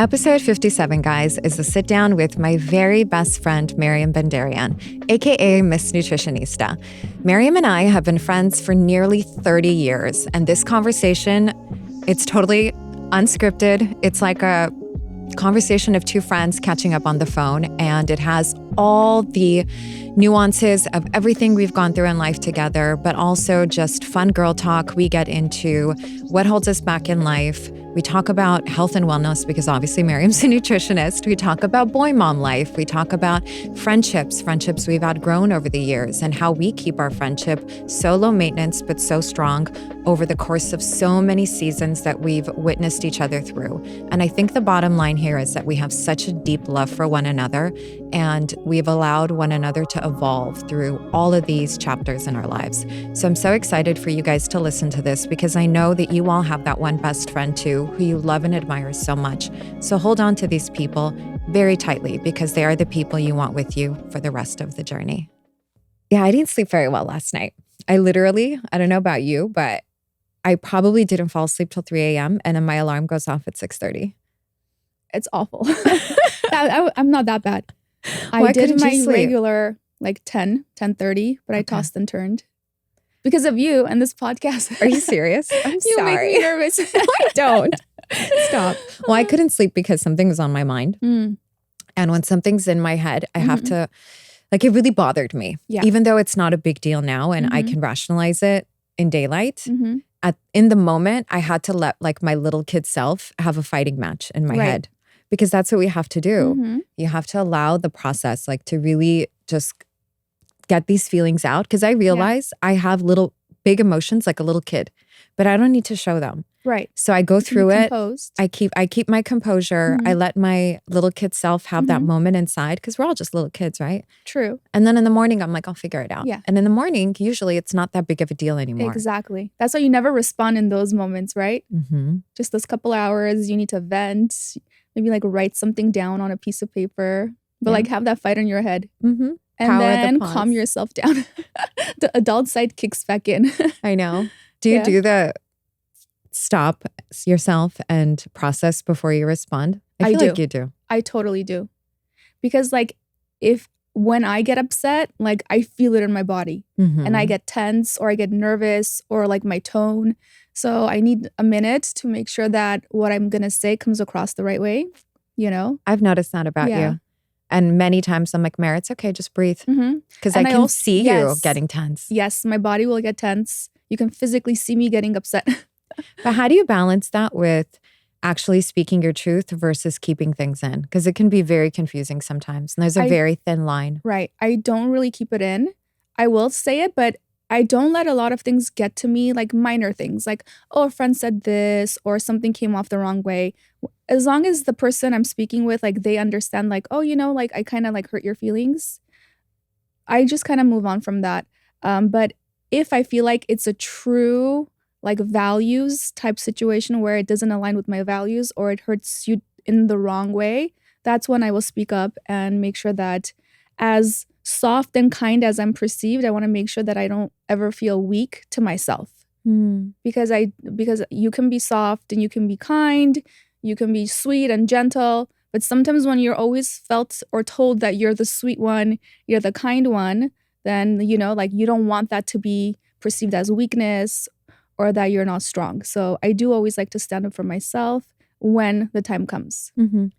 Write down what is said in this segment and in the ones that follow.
Episode 57, guys, is a sit down with my very best friend, Mariam Bandarian, aka Miss Nutritionista. Mariam and I have been friends for nearly 30 years, and this conversation, it's totally unscripted. It's like a conversation of two friends catching up on the phone, and it has all the nuances of everything we've gone through in life together, but also just fun girl talk. We get into what holds us back in life. We talk about health and wellness because obviously Mariam's a nutritionist. We talk about boy mom life. We talk about friendships we've outgrown over the years and how we keep our friendship so low maintenance but so strong over the course of so many seasons that we've witnessed each other through. And I think the bottom line here is that we have such a deep love for one another, and we've allowed one another to evolve through all of these chapters in our lives. So I'm so excited for you guys to listen to this because I know that you all have that one best friend too who you love and admire so much. So hold on to these people very tightly because they are the people you want with you for the rest of the journey. Yeah, I didn't sleep very well last night. I don't know about you, but I probably didn't fall asleep till 3 a.m. and then my alarm goes off at 6:30. It's awful. I'm not that bad. I did my regular like 10:30, but I tossed and turned. Because of you and this podcast. Are you serious? I'm you sorry. make me nervous. No, I don't. Stop. Well, I couldn't sleep because something was on my mind. And when something's in my head, I have to, like, it really bothered me. Yeah. Even though it's not a big deal now and I can rationalize it in daylight. In the moment, I had to let like my little kid self have a fighting match in my head. Because that's what we have to do. You have to allow the process, like, to really just get these feelings out. Because I realize I have big emotions like a little kid, but I don't need to show them. Right. So I go through it. Composed. I keep my composure. I let my little kid self have that moment inside because we're all just little kids, right? True. And then in the morning, I'm like, I'll figure it out. Yeah. And in the morning, usually it's not that big of a deal anymore. Exactly. That's why you never respond in those moments, right? Just those couple hours, you need to vent. Maybe like write something down on a piece of paper, but like have that fight in your head. And then calm yourself down. The adult side kicks back in. I know. Do you do the stop yourself and process before you respond? I feel like you do. I totally do. Because like when I get upset, like I feel it in my body and I get tense or I get nervous or like my tone. So I need a minute to make sure that what I'm going to say comes across the right way, you know? I've noticed that about you. And many times I'm like, Mary, it's okay, just breathe. Because I can see you getting tense. Yes, my body will get tense. You can physically see me getting upset. But how do you balance that with actually speaking your truth versus keeping things in? Because it can be very confusing sometimes. And there's a very thin line. Right. I don't really keep it in. I will say it, but I don't let a lot of things get to me, like minor things. Like, oh, a friend said this or something came off the wrong way. As long as the person I'm speaking with, like they understand like, oh, you know, like I kind of like hurt your feelings. I just kind of move on from that. But if I feel like it's a true like values type situation where it doesn't align with my values or it hurts you in the wrong way, that's when I will speak up and make sure that as soft and kind as I'm perceived, I want to make sure that I don't ever feel weak to myself. Because you can be soft and you can be kind, you can be sweet and gentle, but sometimes when you're always felt or told that you're the sweet one, you're the kind one, then, you know, like you don't want that to be perceived as weakness or that you're not strong. So I do always like to stand up for myself when the time comes.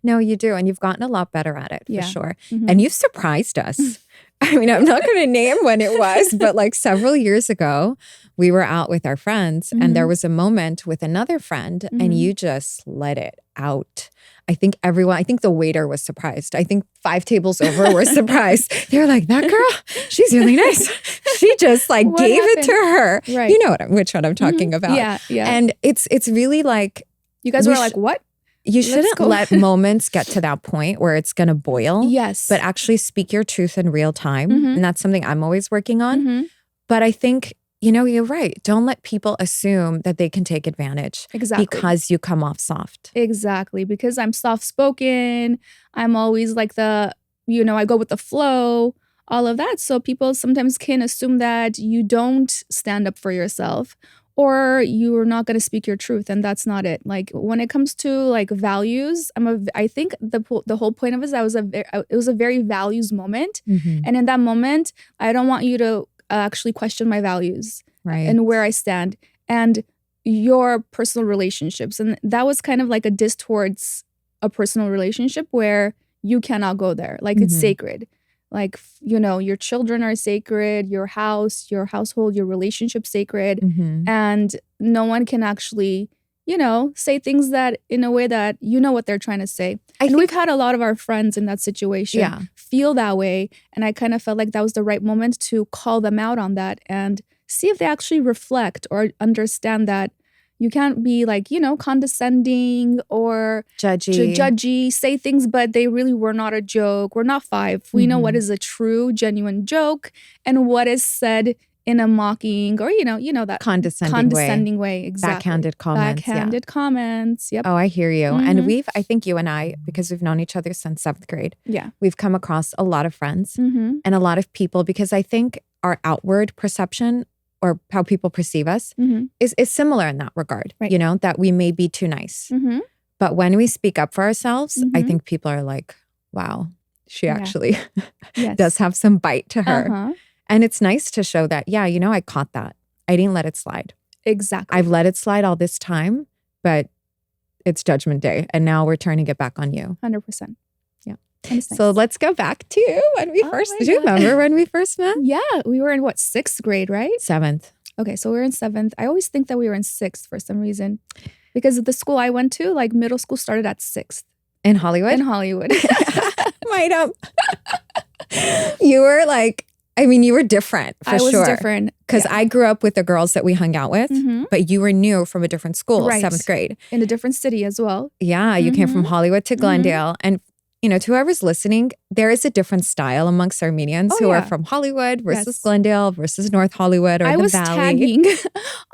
No, you do. And you've gotten a lot better at it, for sure. And you've surprised us. I mean, I'm not going to name when it was, but like several years ago, we were out with our friends and there was a moment with another friend and you just let it out. I think the waiter was surprised. I think 5 tables over were surprised. They were like, that girl, she's really nice. She just like gave it to her. Right. You know which one I'm talking about. Yeah. And it's really like, you guys were like, what? You shouldn't let moments get to that point where it's going to boil. Yes. But actually speak your truth in real time. And that's something I'm always working on. But I think, you know, you're right. Don't let people assume that they can take advantage. Exactly. Because you come off soft. Exactly. Because I'm soft-spoken. I'm always like I go with the flow, all of that. So people sometimes can assume that you don't stand up for yourself or you're not going to speak your truth, and that's not it. Like when it comes to like values, I think the whole point of it is it was a very values moment. And in that moment, I don't want you to actually question my values and where I stand and your personal relationships. And that was kind of like a diss towards a personal relationship where you cannot go there. Like it's sacred. Like, you know, your children are sacred, your house, your household, your relationship sacred. And no one can actually, you know, say things that in a way that you know what they're trying to say. And we've had a lot of our friends in that situation feel that way. And I kind of felt like that was the right moment to call them out on that and see if they actually reflect or understand that you can't be like, you know, condescending or judgy, say things, but they really were not a joke. We're not 5. We know what is a true, genuine joke and what is said in a mocking or, you know that condescending way. Exactly. Backhanded comments. Yep. Oh, I hear you. And I think you and I, because we've known each other since 7th grade. Yeah. We've come across a lot of friends and a lot of people because I think our outward perception or how people perceive us is similar in that regard, you know, that we may be too nice. But when we speak up for ourselves, I think people are like, wow, she actually does have some bite to her. And it's nice to show that, yeah, you know, I caught that. I didn't let it slide. Exactly. I've let it slide all this time, but it's judgment day. And now we're turning it back on you. 100%. Nice. So let's go back to when we first, do you remember when we first met? Yeah, we were in 6th grade, right? 7th. Okay, so we were in 7th. I always think that we were in 6th for some reason because the school I went to, like middle school started at 6th. In Hollywood? In Hollywood. Might up. You were like, I mean, you were different for sure. I was different. Because I grew up with the girls that we hung out with, but you were new from a different school, 7th grade. In a different city as well. Yeah, you came from Hollywood to Glendale. And you know, to whoever's listening, there is a different style amongst Armenians who are from Hollywood versus Glendale versus North Hollywood or the Valley. I was tagging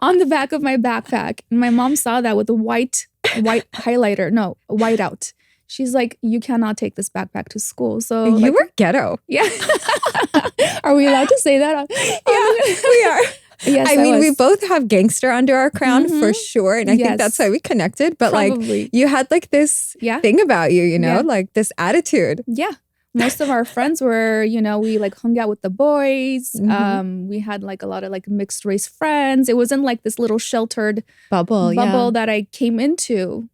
on the back of my backpack. And my mom saw that with a white highlighter. No, white out. She's like, you cannot take this backpack to school. So you were ghetto. Yeah. Are we allowed to say that? Yeah, we are. Yes, I mean, we both have gangster under our crown for sure. And I think that's how we connected. But probably. Like you had like this thing about you, you know, like this attitude. Yeah. Most of our friends were, you know, we like hung out with the boys. We had like a lot of like mixed race friends. It wasn't like this little sheltered bubble that I came into.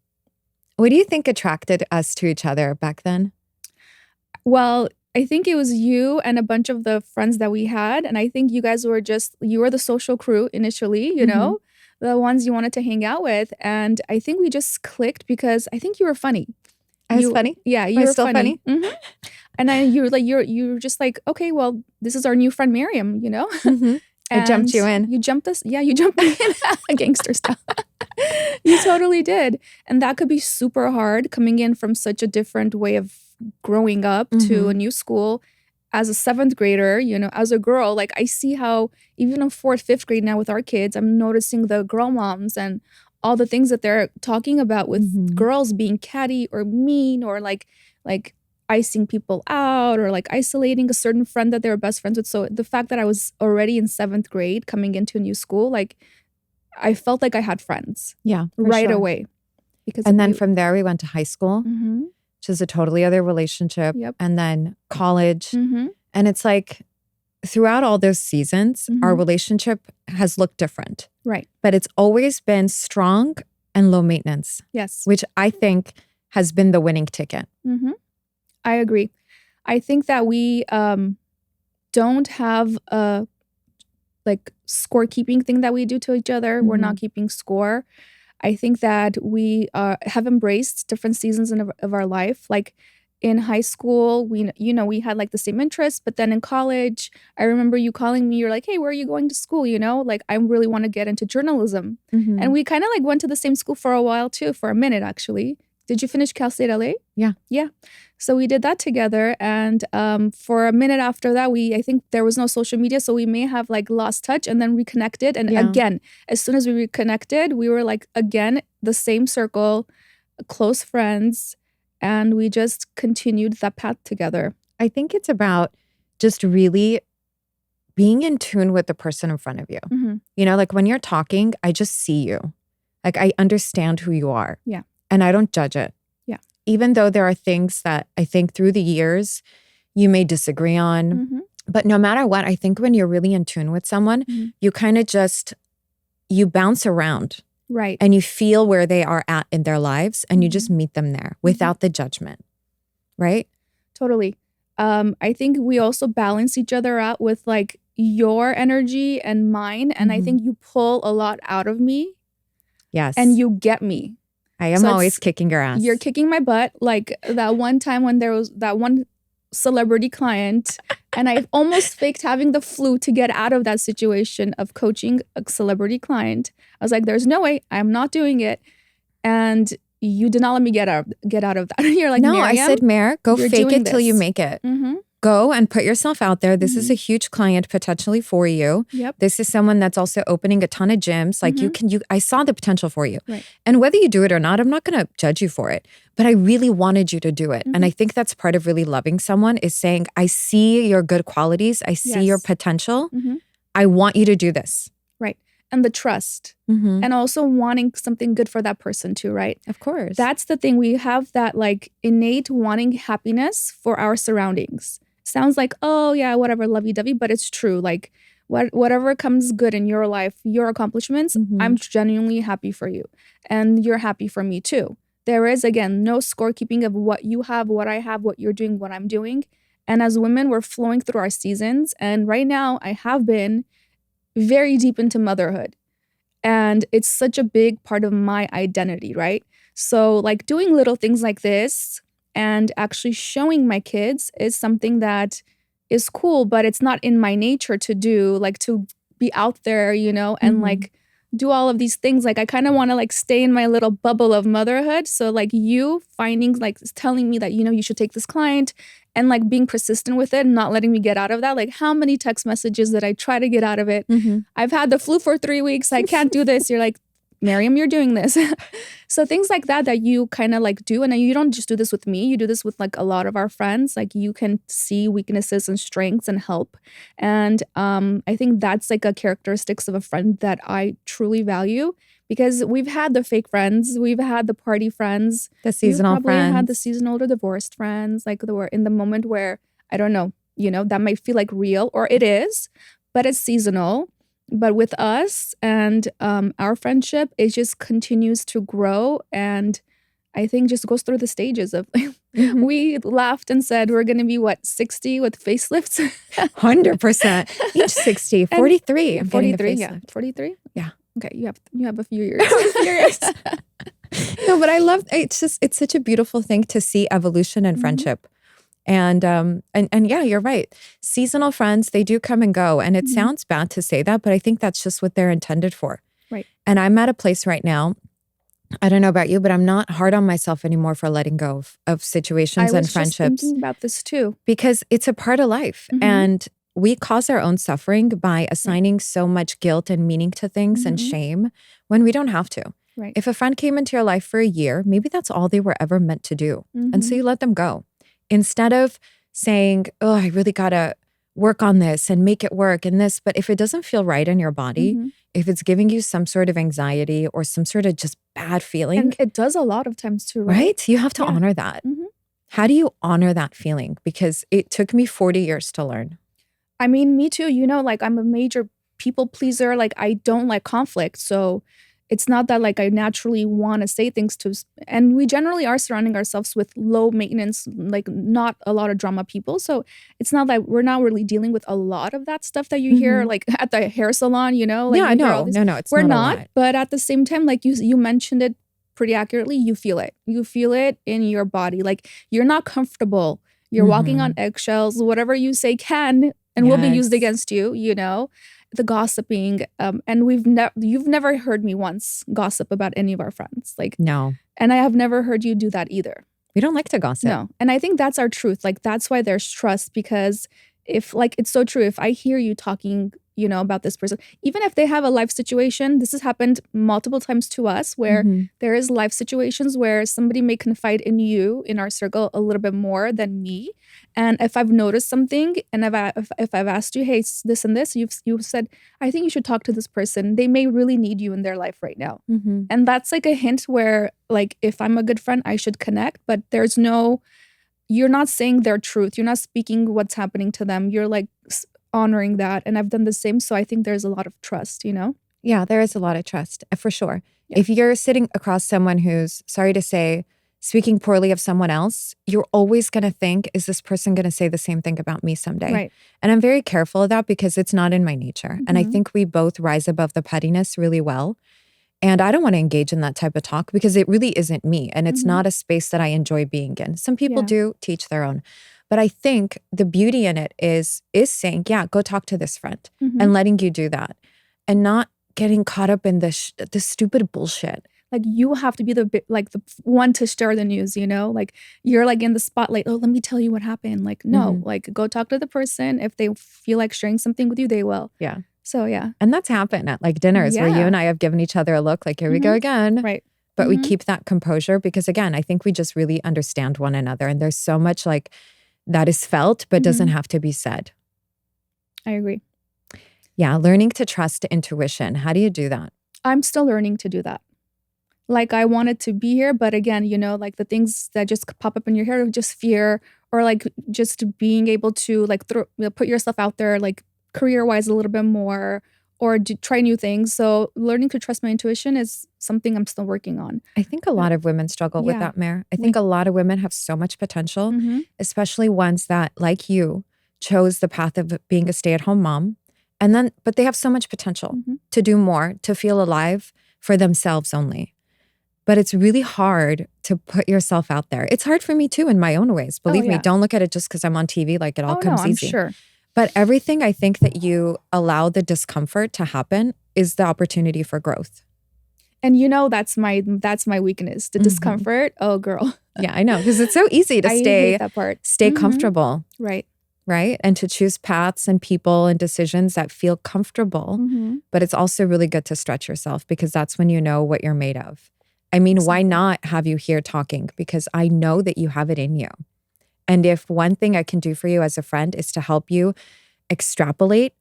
What do you think attracted us to each other back then? Well, I think it was you and a bunch of the friends that we had. And I think you guys were you were the social crew initially, you know, the ones you wanted to hang out with. And I think we just clicked because I think you were funny. I was funny? Yeah, you were still funny. And then you were just like, okay, well, this is our new friend Mariam, you know? I jumped you in. You jumped us. Yeah, you jumped me in. Gangster style. You totally did. And that could be super hard coming in from such a different way of growing up to a new school as a 7th grader, you know, as a girl. Like I see how even in 4th, 5th grade now with our kids, I'm noticing the girl moms and all the things that they're talking about with girls being catty or mean or like icing people out or like isolating a certain friend that they were best friends with. So the fact that I was already in 7th grade coming into a new school, like I felt like I had friends. Yeah, right away. And then from there we went to high school, which is a totally other relationship. And then college. And it's like throughout all those seasons, our relationship has looked different. Right. But it's always been strong and low maintenance. Yes. Which I think has been the winning ticket. I agree. I think that we don't have a like scorekeeping thing that we do to each other. We're not keeping score. I think that we have embraced different seasons of our life. Like in high school, we had like the same interests, but then in college, I remember you calling me. You're like, "Hey, where are you going to school?" You know, like I really want to get into journalism, and we kind of like went to the same school for a while too, for a minute actually. Did you finish KTLA? Yeah. Yeah. So we did that together. And for a minute after that, I think there was no social media. So we may have like lost touch and then reconnected. And again, as soon as we reconnected, we were like, again, the same circle, close friends. And we just continued that path together. I think it's about just really being in tune with the person in front of you. Mhm. You know, like when you're talking, I just see you. Like I understand who you are. Yeah. And I don't judge it. Yeah. Even though there are things that I think through the years you may disagree on. Mhm. But no matter what, I think when you're really in tune with someone, Mhm. you kind of you bounce around Right. and you feel where they are at in their lives and you just meet them there without the judgment. Right? Totally. I think we also balance each other out with like your energy and mine. And I think you pull a lot out of me Yes. and you get me. I am So always it's- kicking your ass. You're kicking my butt. Like that one time when there was that one celebrity client and I almost faked having the flu to get out of that situation of coaching a celebrity client. I was like, there's no way, I'm not doing it. And you did not let me get out of that. You're like, no, Mariam, I said, Mare, go you're fake doing it till you this. make it. Mm-hmm. Go and put yourself out there. This is a huge client potentially for you. Yep. This is someone that's also opening a ton of gyms. Like I saw the potential for you. Right. And whether you do it or not, I'm not going to judge you for it. But I really wanted you to do it. And I think that's part of really loving someone is saying, I see your good qualities. I see your potential. I want you to do this. Right. And the trust. And also wanting something good for that person too, right? Of course. That's the thing. We have that like innate wanting happiness for our surroundings. Sounds like, oh yeah, whatever, lovey-dovey, but it's true. Like whatever comes good in your life, your accomplishments, I'm genuinely happy for you. And you're happy for me too. There is, again, no scorekeeping of what you have, what I have, what you're doing, what I'm doing. And as women, we're flowing through our seasons. And right now, I have been very deep into motherhood. And it's such a big part of my identity, right? So like doing little things like this and actually showing my kids is something that is cool, but it's not in my nature to do, like to be out there, you know, and like do all of these things. Like I kind of want to like stay in my little bubble of motherhood. So like you finding, like telling me that, you know, you should take this client and like being persistent with it and not letting me get out of that. Like how many text messages that I try to get out of it. I've had the flu for 3 weeks. I can't do this. You're like, Mariam, you're doing this. So things like that you kind of like do. And you don't just do this with me. You do this with like a lot of our friends. Like you can see weaknesses and strengths and help. And I think that's like a characteristics of a friend that I truly value because we've had the fake friends. We've had the party friends. The seasonal probably friends. had the seasonal or divorced friends. Like they were in the moment where, I don't know, you know, that might feel like real or it is, but it's seasonal. But with us and our friendship, it just continues to grow. And I think just goes through the stages of, we laughed and said, we're going to be 60 with facelifts? 100%. Each 60, 43. I'm 43, yeah. 43? Yeah. Okay, you have a few years. No, but I love, it's such a beautiful thing to see evolution and friendship. And yeah, you're right. Seasonal friends, they do come and go. And it sounds bad to say that, but I think that's just what they're intended for. Right. And I'm at a place right now, I don't know about you, but I'm not hard on myself anymore for letting go of situations and friendships. I was just thinking about this too. Because it's a part of life. And we cause our own suffering by assigning so much guilt and meaning to things and shame when we don't have to. Right. If a friend came into your life for a year, maybe that's all they were ever meant to do. And so you let them go. Instead of saying, oh, I really got to work on this and make it work and this. But if it doesn't feel right in your body, if it's giving you some sort of anxiety or some sort of just bad feeling. And it does a lot of times too, right? Right? You have to honor that. How do you honor that feeling? Because it took me 40 years to learn. I mean, me too. You know, like I'm a major people pleaser. Like I don't like conflict. So it's not that like I naturally want to say things to, and we generally are surrounding ourselves with low maintenance, like not a lot of drama people. So it's not that we're not really dealing with a lot of that stuff that you hear like at the hair salon, you know? Like yeah, no, it's we're not. But at the same time, like you mentioned it pretty accurately, you feel it. You feel it in your body. Like you're not comfortable. You're walking on eggshells. Whatever you say can and will be used against you, you know? The gossiping, and you've never heard me once gossip about any of our friends, like no, and I have never heard you do that either. We don't like to gossip. No, and I think that's our truth. Like that's why there's trust, because if like, it's so true. If I hear you talking, you know, about this person, even if they have a life situation, this has happened multiple times to us where there is life situations where somebody may confide in you in our circle a little bit more than me. And if I've noticed something and if I've asked you, hey, this and this, you've said, I think you should talk to this person. They may really need you in their life right now. And that's like a hint where like, if I'm a good friend, I should connect, but there's no, you're not saying their truth. You're not speaking what's happening to them. You're like honoring that. And I've done the same. So I think there's a lot of trust, you know? Yeah, there is a lot of trust, for sure. Yeah. If you're sitting across someone who's, sorry to say, speaking poorly of someone else, you're always going to think, is this person going to say the same thing about me someday? Right. And I'm very careful of that because it's not in my nature. And I think we both rise above the pettiness really well. And I don't want to engage in that type of talk because it really isn't me. And it's not a space that I enjoy being in. Some people do, teach their own. But I think the beauty in it is saying, yeah, go talk to this friend and letting you do that. And not getting caught up in this stupid bullshit. Like you have to be the one to share the news, you know? Like you're like in the spotlight. Oh, let me tell you what happened. Like, no, like go talk to the person. If they feel like sharing something with you, they will. Yeah. So yeah. And that's happened at like dinners where you and I have given each other a look like, here we go again. Right. But we keep that composure because again, I think we just really understand one another. And there's so much like that is felt, but doesn't have to be said. I agree. Yeah. Learning to trust intuition. How do you do that? I'm still learning to do that. Like I wanted to be here, but again, you know, like the things that just pop up in your head of just fear or like just being able to like put yourself out there, like career-wise a little bit more or try new things. So learning to trust my intuition is something I'm still working on. I think a lot of women struggle with that, Mare. I think a lot of women have so much potential, especially ones that, like you, chose the path of being a stay-at-home mom. But they have so much potential to do more, to feel alive for themselves only. But it's really hard to put yourself out there. It's hard for me too in my own ways. Believe me, don't look at it just because I'm on TV like it all comes easy. I'm sure. But everything I think that you allow the discomfort to happen is the opportunity for growth. And you know, that's my weakness, the discomfort. Oh, girl. Yeah, I know. Because it's so easy to stay comfortable. Right. Right. And to choose paths and people and decisions that feel comfortable. But it's also really good to stretch yourself because that's when you know what you're made of. I mean, why not have you here talking? Because I know that you have it in you. And if one thing I can do for you as a friend is to help you extrapolate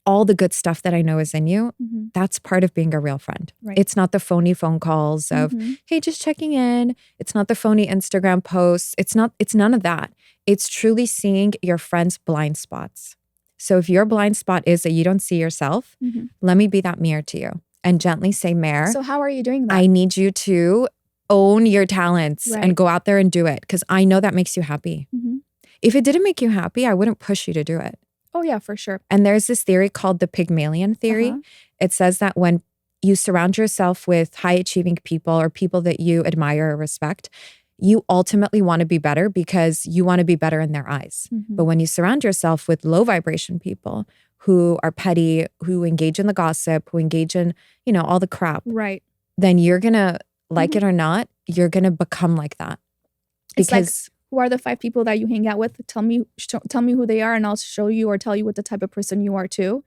all the good stuff that I know is in you, that's part of being a real friend. Right. It's not the phony phone calls of, hey, just checking in. It's not the phony Instagram posts. It's none of that. It's truly seeing your friend's blind spots. So if your blind spot is that you don't see yourself, let me be that mirror to you and gently say, Mare. So how are you doing that? I need you to own your talents and go out there and do it because I know that makes you happy. If it didn't make you happy, I wouldn't push you to do it. Oh yeah, for sure. And there's this theory called the Pygmalion theory. It says that when you surround yourself with high achieving people or people that you admire or respect, you ultimately want to be better because you want to be better in their eyes. But when you surround yourself with low vibration people who are petty, who engage in the gossip, who engage in, you know, all the crap, right? Then you're going to, like it or not, you're going to become like that. Because it's like, who are the 5 people that you hang out with? Tell me who they are and I'll show you or tell you what the type of person you are too.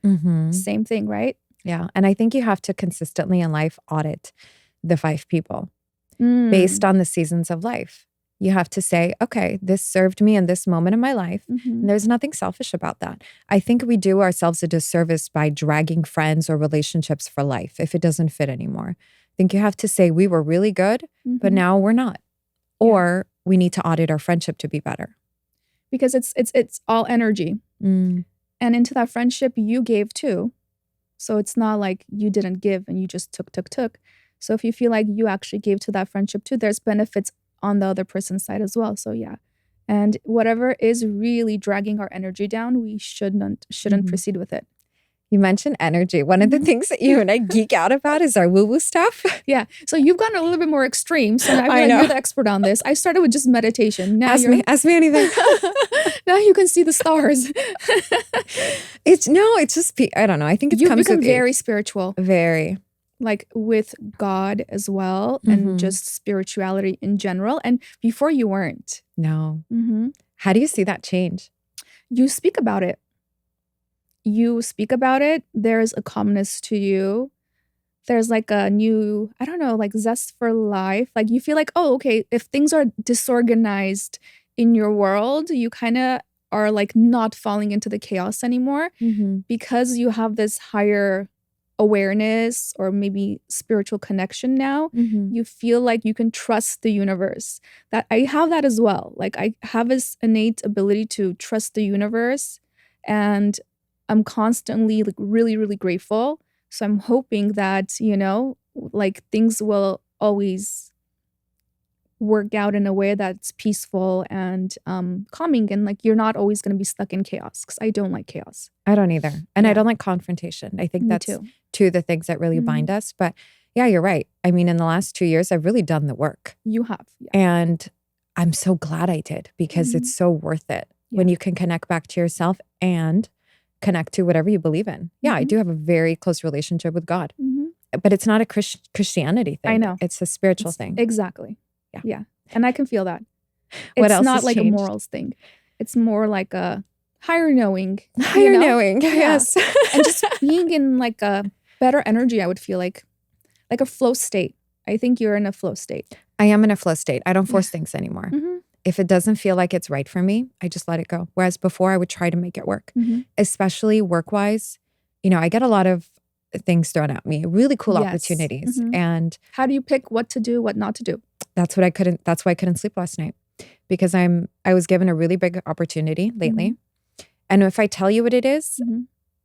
Same thing, right? Yeah. And I think you have to consistently in life audit the 5 people based on the seasons of life. You have to say, okay, this served me in this moment in my life. And there's nothing selfish about that. I think we do ourselves a disservice by dragging friends or relationships for life if it doesn't fit anymore. I think you have to say, we were really good, but now we're not. Or we need to audit our friendship to be better. Because it's all energy. And into that friendship, you gave too. So it's not like you didn't give and you just took. So if you feel like you actually gave to that friendship too, there's benefits on the other person's side as well. So yeah. And whatever is really dragging our energy down, we shouldn't proceed with it. You mentioned energy. One of the things that you and I geek out about is our woo-woo stuff. Yeah. So you've gone a little bit more extreme. So I feel like you're the expert on this. I started with just meditation. Now ask me anything. Now you can see the stars. It's just, I don't know. I think it's you've become very spiritual. Very. Like with God as well and just spirituality in general. And before you weren't. No. How do you see that change? You speak about it. There's a calmness to you. There's like a new, I don't know, like zest for life. Like you feel like, oh, okay, if things are disorganized in your world, you kind of are like not falling into the chaos anymore because you have this higher awareness or maybe spiritual connection now. You feel like you can trust the universe. That I have that as well. Like I have this innate ability to trust the universe, and I'm constantly like really, really grateful. So I'm hoping that, like things will always work out in a way that's peaceful and calming, and like you're not always going to be stuck in chaos, because I don't like chaos. I don't either. And I don't like confrontation. I think that's two of the things that really bind us. But yeah, you're right. I mean, in the last 2 years, I've really done the work. You have. Yeah. And I'm so glad I did, because it's so worth it when you can connect back to yourself and connect to whatever you believe in. Yeah, I do have a very close relationship with God, but it's not a Christianity thing. I know. It's a spiritual thing. Exactly. Yeah. And I can feel that. What else It's not has like changed? a morals thing. It's more like a higher knowing. Knowing, yes. And just being in like a better energy, I would feel like a flow state. I think you're in a flow state. I am in a flow state. I don't force things anymore. If it doesn't feel like it's right for me, I just let it go. Whereas before I would try to make it work, especially work-wise. I get a lot of things thrown at me, really cool opportunities. And how do you pick what to do, what not to do? That's why I couldn't sleep last night, because I was given a really big opportunity lately. And if I tell you what it is,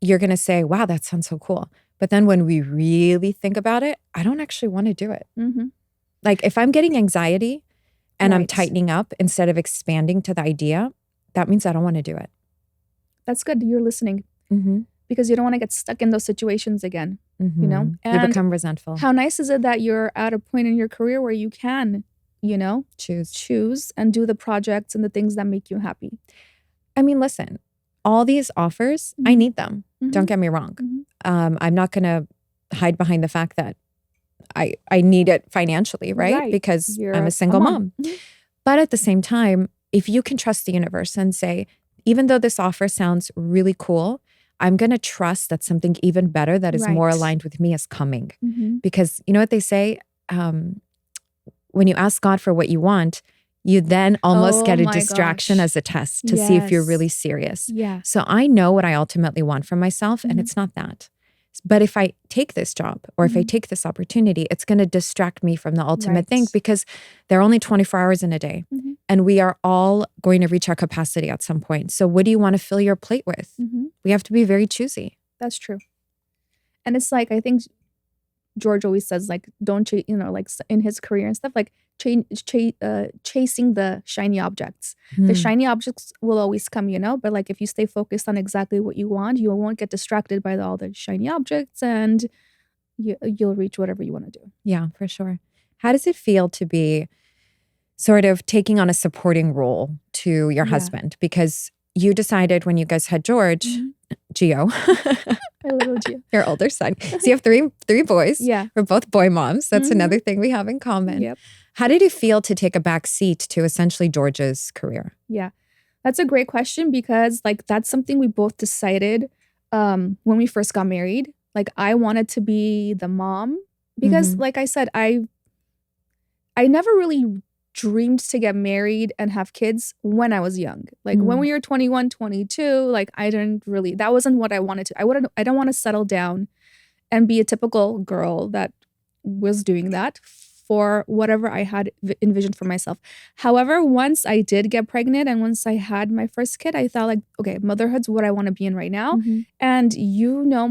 you're going to say, wow, that sounds so cool. But then when we really think about it, I don't actually want to do it. Like if I'm getting anxiety and I'm tightening up instead of expanding to the idea, that means I don't want to do it. That's good. You're listening. Because you don't want to get stuck in those situations again, And you become resentful. How nice is it that you're at a point in your career where you can, choose and do the projects and the things that make you happy. I mean, listen, all these offers, I need them. Don't get me wrong. I'm not going to hide behind the fact that I need it financially, right? Because I'm a single mom. But at the same time, if you can trust the universe and say, even though this offer sounds really cool, I'm going to trust that something even better that is more aligned with me is coming. Because you know what they say? When you ask God for what you want, you then almost get a distraction as a test to see if you're really serious. So I know what I ultimately want from myself, and it's not that. But if I take this job or if I take this opportunity, it's going to distract me from the ultimate thing, because there are only 24 hours in a day and we are all going to reach our capacity at some point. So what do you want to fill your plate with? We have to be very choosy. That's true. And it's like, I think George always says, like, don't chase, like in his career and stuff, like chasing the shiny objects. The shiny objects will always come, but like if you stay focused on exactly what you want, you won't get distracted by all the shiny objects, and you'll reach whatever you want to do. Yeah, for sure. How does it feel to be sort of taking on a supporting role to your husband? Because you decided when you guys had George, Gio, my little Gio, your older son. So you have three boys. Yeah. We're both boy moms. That's another thing we have in common. Yep. How did it feel to take a back seat to essentially George's career? Yeah, that's a great question, because like that's something we both decided when we first got married. Like I wanted to be the mom because like I said, I never really dreamed to get married and have kids when I was young. Like when we were 21, 22, like that wasn't what I wanted to. I don't want to settle down and be a typical girl that was doing that for whatever I had envisioned for myself. However, once I did get pregnant and once I had my first kid, I thought like, okay, motherhood's what I want to be in right now. And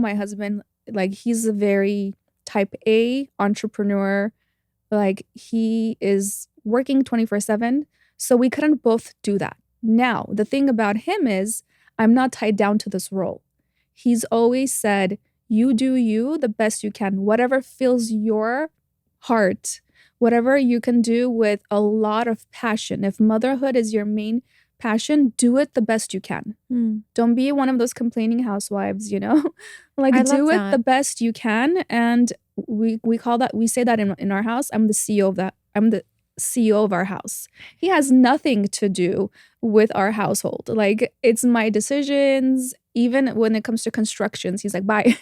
my husband, like he's a very type A entrepreneur. Like he is working 24/7. So we couldn't both do that. Now, the thing about him is I'm not tied down to this role. He's always said, you do you the best you can, whatever fills your heart, whatever you can do with a lot of passion. If motherhood is your main passion, do it the best you can. Don't be one of those complaining housewives, like do it the best you can. And we say that in our house, I'm the CEO of that. I'm the CEO of our house. He has nothing to do with our household. Like, it's my decisions. Even when it comes to constructions, he's like, bye.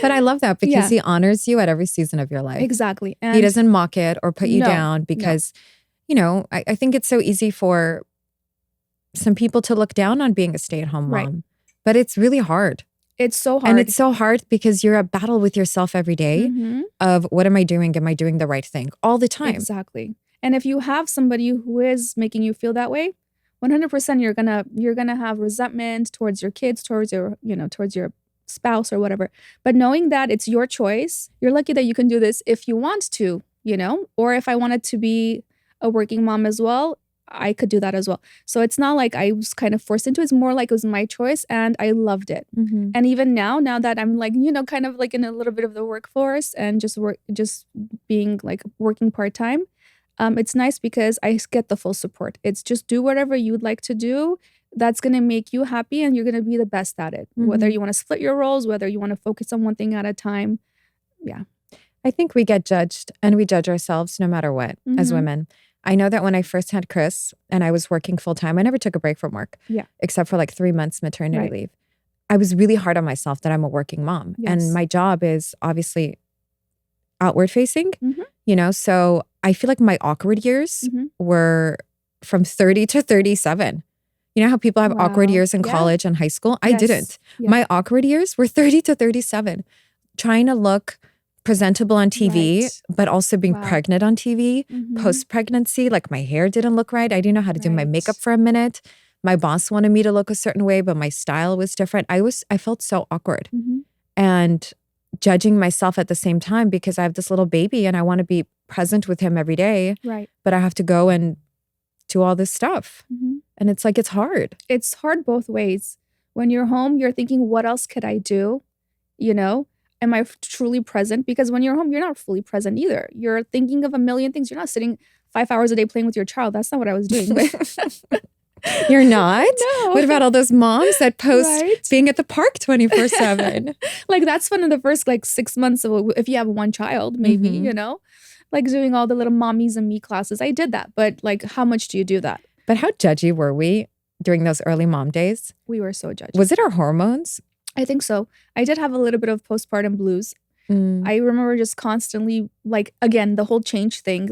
But I love that because Yeah. he honors you at every season of your life. Exactly. And He doesn't mock it or put you No, down because, you know, I think it's so easy for some people to look down on being a stay-at-home Right. mom. But it's really hard. it's so hard. And it's so hard because you're at battle with yourself every day Mhm. of what am I doing? Am I doing the right thing? All the time. Exactly. And if you have somebody who is making you feel that way, 100% you're gonna have resentment towards your kids, towards your spouse or whatever. But knowing that it's your choice, you're lucky that you can do this if you want to, or if I wanted to be a working mom as well, I could do that as well. So it's not like I was kind of forced into it. It's more like it was my choice and I loved it. Mhm. And even now that I'm like, kind of like in a little bit of the workforce and just being like working part-time, it's nice because I get the full support. It's just do whatever you'd like to do. That's going to make you happy and you're going to be the best at it. Whether Mhm. you want to split your roles, whether you want to focus on one thing at a time. Yeah. I think we get judged and we judge ourselves no matter what as Mhm. women. I know that when I first had Chris and I was working full time, I never took a break from work. Yeah. Except for like 3 months maternity Right. leave. I was really hard on myself that I'm a working mom. Yes. And my job is obviously outward facing, Mhm. so I feel like my awkward years Mhm. were from 30 to 37. You know how people have awkward Wow. years in Yeah. college and high school? I Yes. didn't. Yeah. My awkward years were 30 to 37. Trying to look presentable on TV, Right. but also being Wow. pregnant on TV, Mhm. post-pregnancy, like my hair didn't look right. I didn't know how to do my Right. makeup for a minute. My boss wanted me to look a certain way, but my style was different. I felt so awkward Mhm. and judging myself at the same time because I have this little baby and I want to be present with him every day, Right. but I have to go and do all this stuff. Mhm. And it's like, it's hard. It's hard both ways. When you're home, you're thinking, what else could I do? Am I truly present? Because when you're home, you're not fully present either. You're thinking of a million things. You're not sitting 5 hours a day playing with your child. That's not what I was doing. But You're not? No. What about all those moms that post Right? being at the park 24/7? Like, that's fun in the first 6 months of, if you have one child, maybe, Mhm. like doing all the little mommies and me classes. I did that. But how much do you do that? But how judgy were we during those early mom days? We were so judged. Was it our hormones? I think so. I did have a little bit of postpartum blues. Mm. I remember just constantly, again, the whole change thing.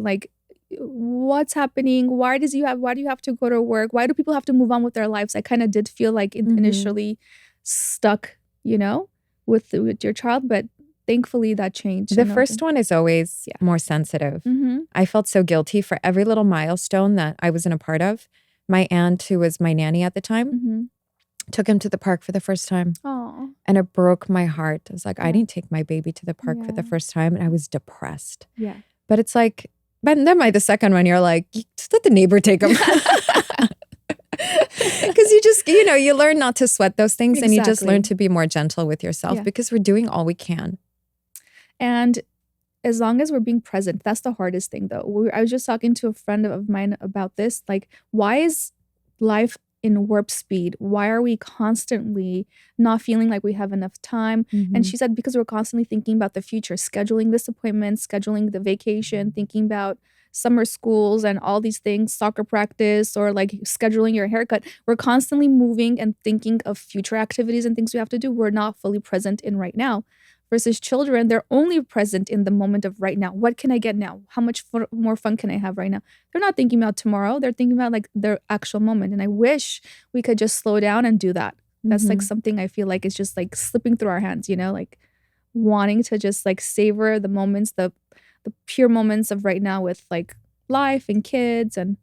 What's happening? Why do you have to go to work? Why do people have to move on with their lives? I kind of did feel like initially stuck, with your child, but thankfully that changed. The first one is always Yeah. more sensitive. Mm-hmm. I felt so guilty for every little milestone that I wasn't a part of. My aunt, who was my nanny at the time, Mm-hmm. took him to the park for the first time. Oh, And it broke my heart. I was like, I Yeah. didn't take my baby to the park for the Yeah. first time. And I was depressed. yeah. But it's like, but then by the second one, you're like, just let the neighbor take him. Because you just, you learn not to sweat those things and you just Exactly. learn to be more gentle with yourself Yeah. because we're doing all we can. And as long as we're being present, that's the hardest thing, though. I was just talking to a friend of mine about this. Why is life in warp speed? Why are we constantly not feeling like we have enough time? And she said, because we're constantly thinking about the future, scheduling this appointment, scheduling the vacation, thinking about summer schools and all these things, soccer practice, or scheduling your haircut. We're constantly moving and thinking of future activities and things we have to do. We're not fully present in right now. Versus children, they're only present in the moment of right now. What can I get now? How much more fun can I have right now? They're not thinking about tomorrow. They're thinking about their actual moment. And I wish we could just slow down and do that. That's something I feel like is just slipping through our hands, wanting to just savor the moments, the pure moments of right now with life and kids. And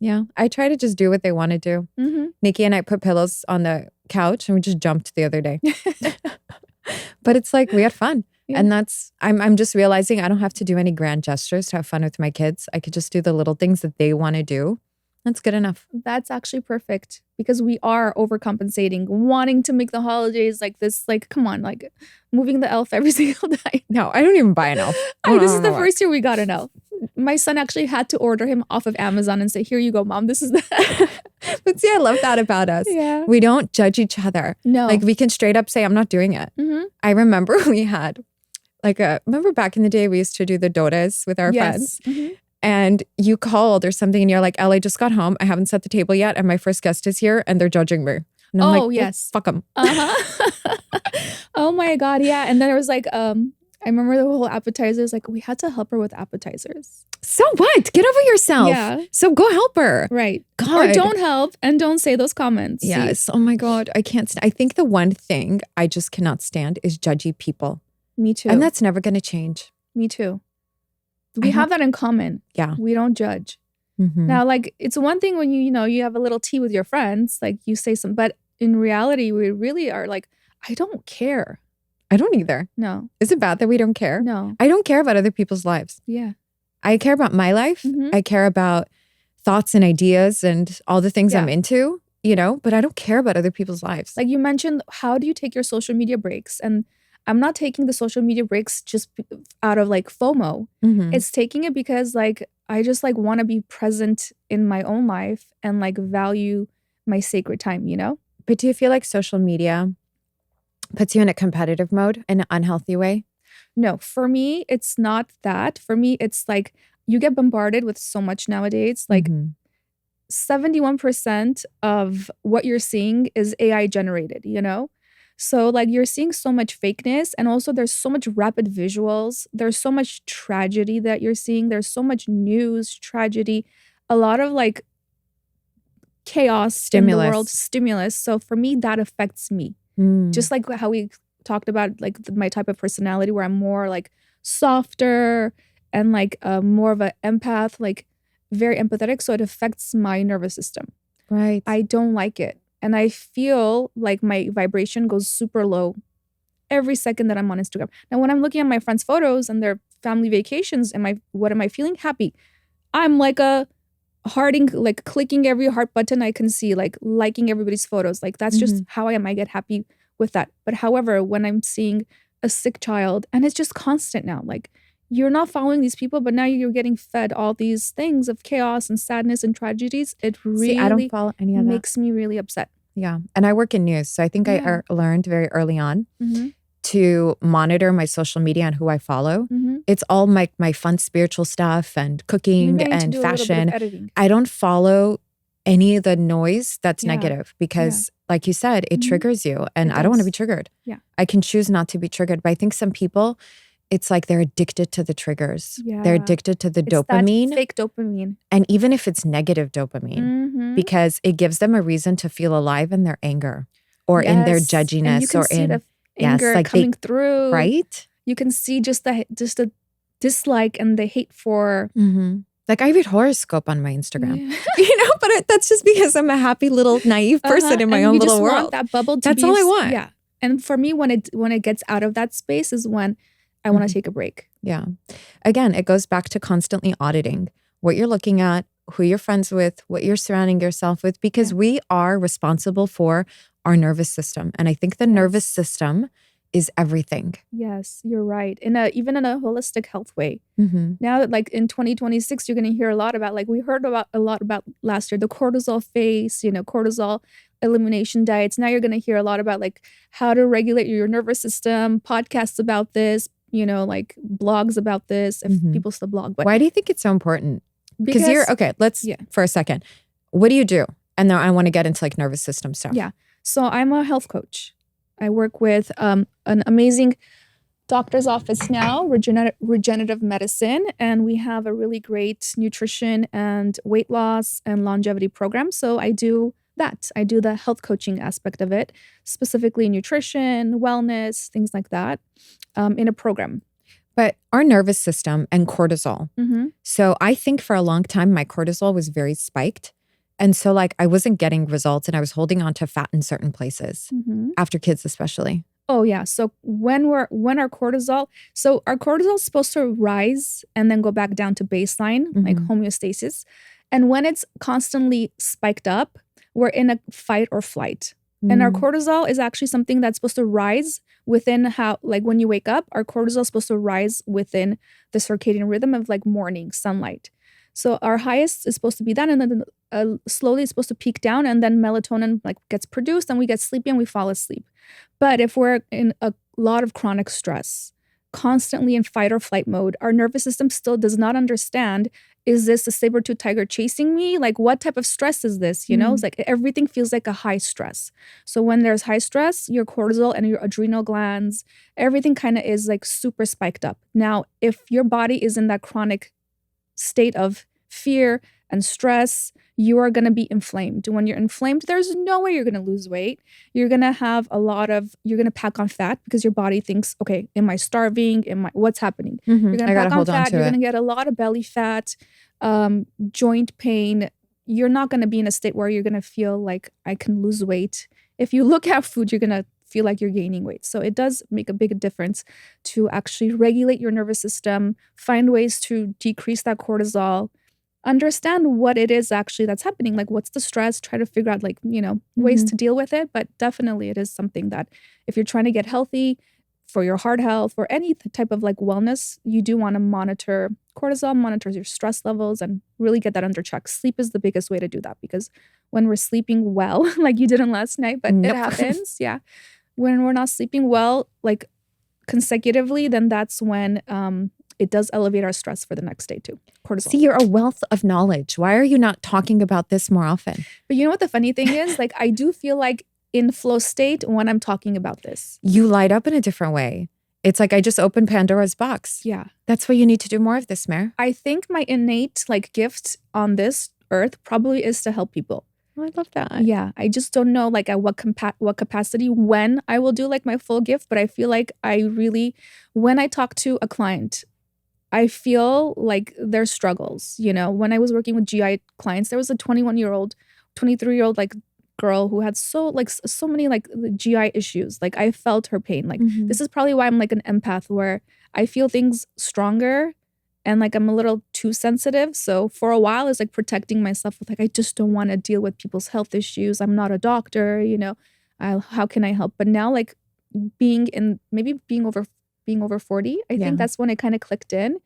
Yeah, I try to just do what they want to do. Nikki and I put pillows on the couch and we just jumped the other day. But it's we had fun. Yeah. And I'm just realizing I don't have to do any grand gestures to have fun with my kids. I could just do the little things that they want to do. That's good enough. That's actually perfect because we are overcompensating, wanting to make the holidays this, come on, moving the elf every single night. No, I don't even buy an elf. This is the first year we got an elf. My son actually had to order him off of Amazon and say, here you go, Mom. This is the... But see, I love that about us. Yeah. We don't judge each other. No. We can straight up say, I'm not doing it. Mhm. I remember we had remember back in the day, we used to do the doras with our friends. Mhm. and you called or something and you're like, "Elle, I just got home. I haven't set the table yet. And my first guest is here and they're judging me." And I'm like, well, yes. fuck them. Oh my God. Yeah. And then there was like, I remember the whole appetizers, like we had to help her with appetizers. So what? Get over yourself. Yeah. So go help her. Right. God. Or don't help and don't say those comments. Yes. See? Oh my God. I can't I think the one thing I just cannot stand is judgy people. Me too. And that's never going to change. Me too. We have that in common. Yeah. We don't judge. Mm-hmm. Now, like, it's one thing when you have a little tea with your friends, like you say some, but in reality, we really are like, I don't care. I don't either. No. Is it bad that we don't care? No. I don't care about other people's lives. Yeah. I care about my life. Mm-hmm. I care about thoughts and ideas and all the things I'm into, but I don't care about other people's lives. Like you mentioned, how do you take your social media breaks? And I'm not taking the social media breaks just out of like FOMO. Mm-hmm. It's taking it because like, I just like want to be present in my own life and like value my sacred time, But do you feel like social media puts you in a competitive mode in an unhealthy way? No, for me, it's not that. For me, it's like you get bombarded with so much nowadays. Like 71% of what you're seeing is AI generated, So like you're seeing so much fakeness, and also there's so much rapid visuals. There's so much tragedy that you're seeing. There's so much news, tragedy, a lot of like chaos in the world, stimulus. So for me, that affects me. Just like how we talked about like my type of personality where I'm more like softer and like more of an empath, like very empathetic. So it affects my nervous system. Right. I don't like it. And I feel like my vibration goes super low every second that I'm on Instagram. Now, when I'm looking at my friends' photos and their family vacations, what am I feeling? Happy. I'm like like clicking every heart button I can see, like liking everybody's photos. Like that's just how I am. I get happy with that. But however, when I'm seeing a sick child, and it's just constant now, like you're not following these people, but now you're getting fed all these things of chaos and sadness and tragedies. It really I don't follow any of that. Makes me really upset. Yeah. And I work in news. So I think I learned very early on to monitor my social media and who I follow. It's all my fun spiritual stuff and cooking and fashion. I don't follow any of the noise that's negative because like you said, it triggers you and I don't want to be triggered. Yeah. I can choose not to be triggered. But I think some people, it's like they're addicted to the triggers. Yeah. They're addicted to the dopamine. That fake dopamine. And even if it's negative dopamine, because it gives them a reason to feel alive in their anger or in their judginess and you can or see in the anger like coming through. Right? You can see just the dislike and the hate for. Like I read horoscope on my Instagram, but that's just because I'm a happy little naive person in my own little world. Want that bubble to that's all I want. Yeah. And for me, when it gets out of that space is when I want to take a break. Yeah. Again, it goes back to constantly auditing what you're looking at, who you're friends with, what you're surrounding yourself with, because we are responsible for our nervous system. And I think the nervous system is everything. Yes, you're right. Even in a holistic health way. Now, like in 2026, you're going to hear a lot about, like we heard a lot about last year, the cortisol phase, cortisol elimination diets. Now you're going to hear a lot about like how to regulate your nervous system, podcasts about this, like blogs about this, if people still blog. But why do you think it's so important? Because let's for a second. What do you do? And then I want to get into like nervous system stuff. Yeah. So I'm a health coach. I work with an amazing doctor's office now, regenerative medicine, and we have a really great nutrition and weight loss and longevity program. So I do that. I do the health coaching aspect of it, specifically nutrition, wellness, things like that, in a program. But our nervous system and cortisol. So I think for a long time, my cortisol was very spiked. And so like I wasn't getting results and I was holding on to fat in certain places after kids especially. Oh yeah. So when our cortisol is supposed to rise and then go back down to baseline, like homeostasis. And when it's constantly spiked up, we're in a fight or flight. And our cortisol is actually something that's supposed to rise within when you wake up, our cortisol is supposed to rise within the circadian rhythm of like morning sunlight. So our highest is supposed to be that, and then slowly it's supposed to peak down, and then melatonin like gets produced, and we get sleepy and we fall asleep. But if we're in a lot of chronic stress, constantly in fight or flight mode. Our nervous system still does not understand, is this a saber-tooth tiger chasing me? Like, what type of stress is this? You know, it's like everything feels like a high stress. So when there's high stress, your cortisol and your adrenal glands, everything kind of is like super spiked up. Now, if your body is in that chronic state of fear and stress, you are going to be inflamed. When you're inflamed, there's no way you're going to lose weight. You're going to have you're going to pack on fat because your body thinks, okay, am I starving? What's happening? You're going to pack on fat. You're going to get a lot of belly fat, joint pain. You're not going to be in a state where you're going to feel like I can lose weight. If you look at food, you're going to feel like you're gaining weight. So it does make a big difference to actually regulate your nervous system, find ways to decrease that cortisol, understand what it is actually that's happening. Like, what's the stress? Try to figure out, like, you know, ways to deal with it. But definitely it is something that if you're trying to get healthy for your heart health, for any type of like wellness, you do want to monitor cortisol, monitor your stress levels, and really get that under check. Sleep is the biggest way to do that, because when we're sleeping well, like you didn't last night, but it happens. Yeah. When we're not sleeping well, like consecutively, then that's when it does elevate our stress for the next day too. Cortisol. See, you're a wealth of knowledge. Why are you not talking about this more often? But you know what the funny thing is? Like, I do feel like in flow state when I'm talking about this. You light up in a different way. It's like I just opened Pandora's box. Yeah. That's why you need to do more of this, Mare. I think my innate like gift on this earth probably is to help people. Oh, I love that. Yeah. I just don't know like at what capacity, when I will do like my full gift. But I feel like when I talk to a client, I feel like their struggles. You know, when I was working with GI clients, there was a 21-year-old, 23-year-old like girl who had so many like GI issues. Like, I felt her pain. Like, this is probably why I'm like an empath, where I feel things stronger and like I'm a little too sensitive. So for a while, it's like protecting myself with like, I just don't want to deal with people's health issues. I'm not a doctor, you know, how can I help? But now, like, being over 40, I think that's when it kind of clicked in.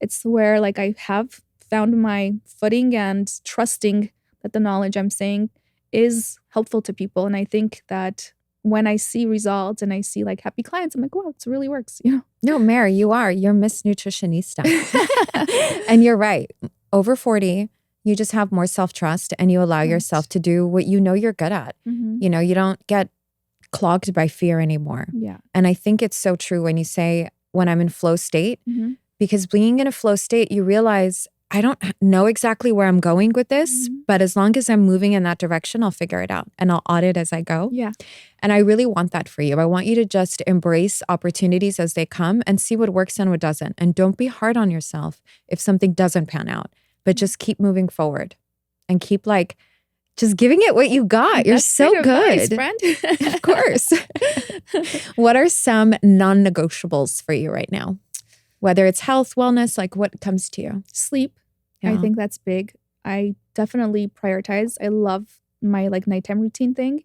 It's where like I have found my footing and trusting that the knowledge I'm saying is helpful to people. And I think that when I see results and I see like happy clients, I'm like, wow, it really works, you know? No, Mary, you're Miss Nutritionista. And you're right. Over 40, you just have more self-trust and you allow yourself to do what you know you're good at. You know, you don't get clogged by fear anymore. Yeah. And I think it's so true when you say, when I'm in flow state, because being in a flow state, you realize I don't know exactly where I'm going with this, but as long as I'm moving in that direction, I'll figure it out and I'll audit as I go. Yeah. And I really want that for you. I want you to just embrace opportunities as they come and see what works and what doesn't. And don't be hard on yourself if something doesn't pan out, but just keep moving forward and keep like, just giving it what you got. You're so good. Advice, friend. Of course. What are some non-negotiables for you right now? Whether it's health, wellness, like what comes to you? Sleep. I think that's big. I definitely prioritize. I love my like nighttime routine thing.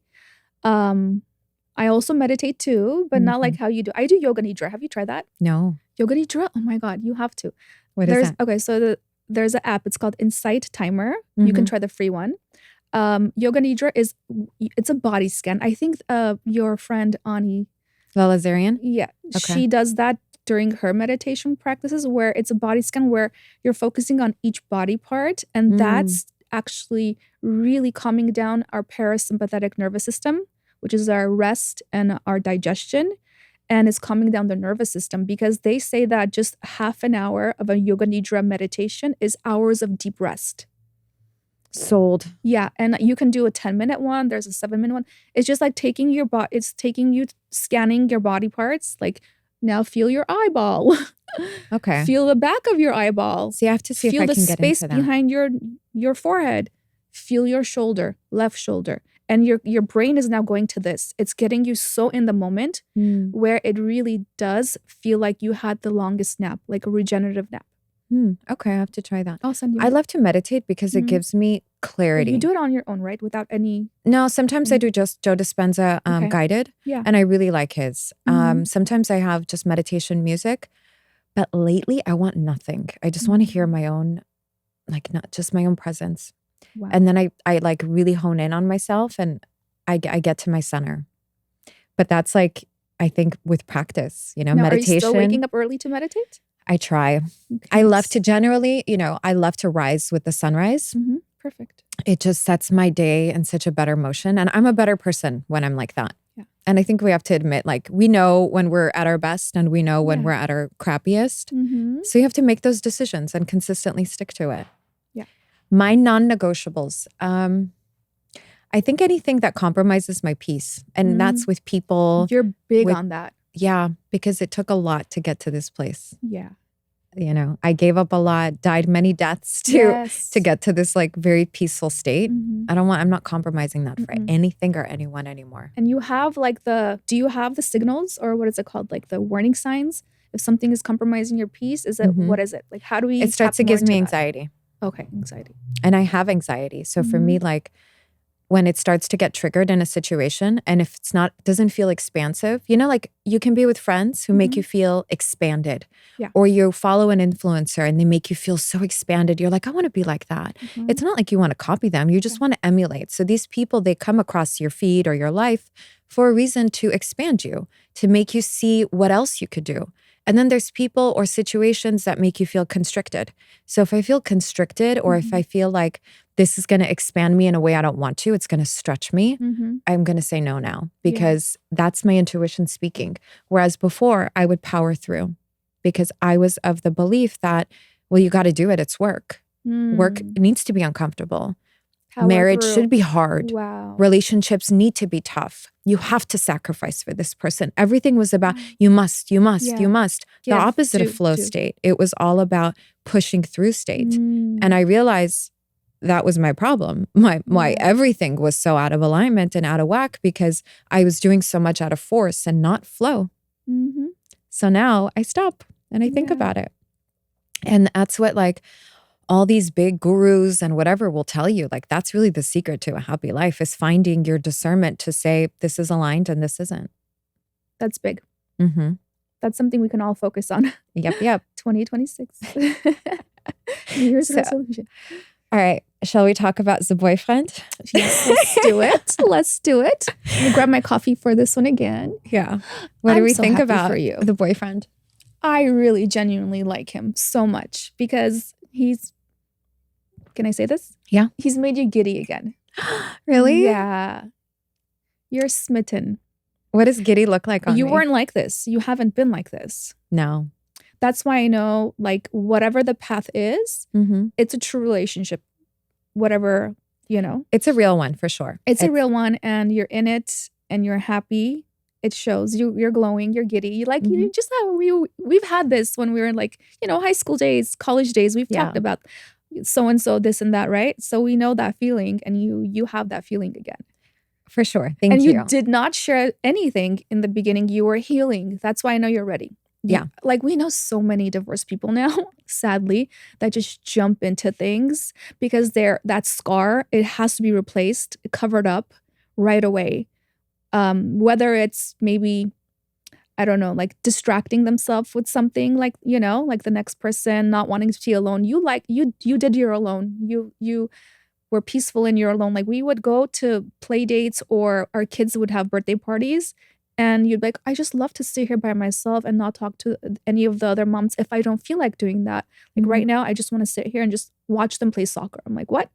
I also meditate too, but not like how you do. I do yoga nidra. Have you tried that? No. Yoga nidra? Oh my God, you have to. What is that? Okay, so there's an app. It's called Insight Timer. You can try the free one. Yoga nidra it's a body scan. I think your friend Ani Lalazarian? Yeah. Okay. She does that during her meditation practices, where it's a body scan where you're focusing on each body part. And that's actually really calming down our parasympathetic nervous system, which is our rest and our digestion. And it's calming down the nervous system, because they say that just half an hour of a yoga nidra meditation is hours of deep rest. Sold. Yeah. And you can do a 10-minute one. There's a 7-minute one. It's just like taking you scanning your body parts. Like, now feel your eyeball. Okay. Feel the back of your eyeball. See, I have to see if I can get into that. Feel the space behind your forehead. Feel your shoulder, left shoulder. And your brain is now going to this. It's getting you so in the moment where it really does feel like you had the longest nap, like a regenerative nap. Okay, I have to try that. I'll send you. I love to meditate because it gives me clarity. You do it on your own, right? Without any... No, sometimes I do just Joe Dispenza guided. Yeah. And I really like his. Sometimes I have just meditation music. But lately, I want nothing. I just want to hear my own, like, not just my own presence. Wow. And then I like really hone in on myself and I get to my center. But that's like I think with practice, Now, meditation. Are you still waking up early to meditate? I try. Okay. I love to generally, I love to rise with the sunrise. Perfect. It just sets my day in such a better motion. And I'm a better person when I'm like that. Yeah. And I think we have to admit, like, we know when we're at our best and we know when Yeah. we're at our crappiest. So you have to make those decisions and consistently stick to it. Yeah. My non-negotiables. I think anything that compromises my peace. And that's with people. You're big on that. Yeah, because it took a lot to get to this place. Yeah. I gave up a lot, died many deaths to get to this like very peaceful state. I'm not compromising that for anything or anyone anymore. And you have like do you have the signals, or what is it called? Like the warning signs? If something is compromising your peace, what is it? Like, how do we? It starts to give me anxiety. Okay, anxiety. And I have anxiety. So for me, like, when it starts to get triggered in a situation, and if doesn't feel expansive, like you can be with friends who make you feel expanded, or you follow an influencer and they make you feel so expanded. You're like, I want to be like that. It's not like you want to copy them. You just want to emulate. So these people, they come across your feed or your life for a reason to expand you, to make you see what else you could do. And then there's people or situations that make you feel constricted. So if I feel constricted, or if I feel like this is going to expand me in a way I don't want to, it's going to stretch me, I'm going to say no now, because that's my intuition speaking. Whereas before, I would power through because I was of the belief that, well, you got to do it. It's work. Work needs to be uncomfortable. Marriage should be hard. Wow. Relationships need to be tough. You have to sacrifice for this person. Everything was about you must. The opposite of flow state. It was all about pushing through state. And I realized that was my problem. My everything was so out of alignment and out of whack because I was doing so much out of force and not flow. So now I stop and I think about it. And that's what like all these big gurus and whatever will tell you. Like, that's really the secret to a happy life, is finding your discernment to say this is aligned and this isn't. That's big. That's something we can all focus on. Yep. 2026. New Year's resolution. All right. Shall we talk about the boyfriend? Yes, let's do it. I'm gonna grab my coffee for this one again. Yeah. What do we think about the boyfriend? I really genuinely like him so much because can I say this? Yeah. He's made you giddy again. Really? Yeah. You're smitten. What does giddy look like on you me? weren't like this. You haven't been like this. No. That's why I know, like, whatever the path is, it's a true relationship. Whatever, It's a real one for sure. It's a real one, and you're in it and you're happy. It shows. You're glowing, you're giddy. You just how we've had this when we were in like, high school days, college days. We've talked about so-and-so, this and that, right? So we know that feeling, and you have that feeling again. For sure. Thank you. And you did not share anything in the beginning. You were healing. That's why I know you're ready. Yeah. Like, we know so many divorced people now, sadly, that just jump into things because that scar, it has to be replaced, covered up right away. Whether it's maybe, I don't know, like distracting themselves with something, like, like the next person not wanting to be alone. You did your alone. You were peaceful in your alone. Like, we would go to play dates, or our kids would have birthday parties, and you'd be like, I just love to stay here by myself and not talk to any of the other moms if I don't feel like doing that. Like right now, I just want to sit here and just watch them play soccer. I'm like, what?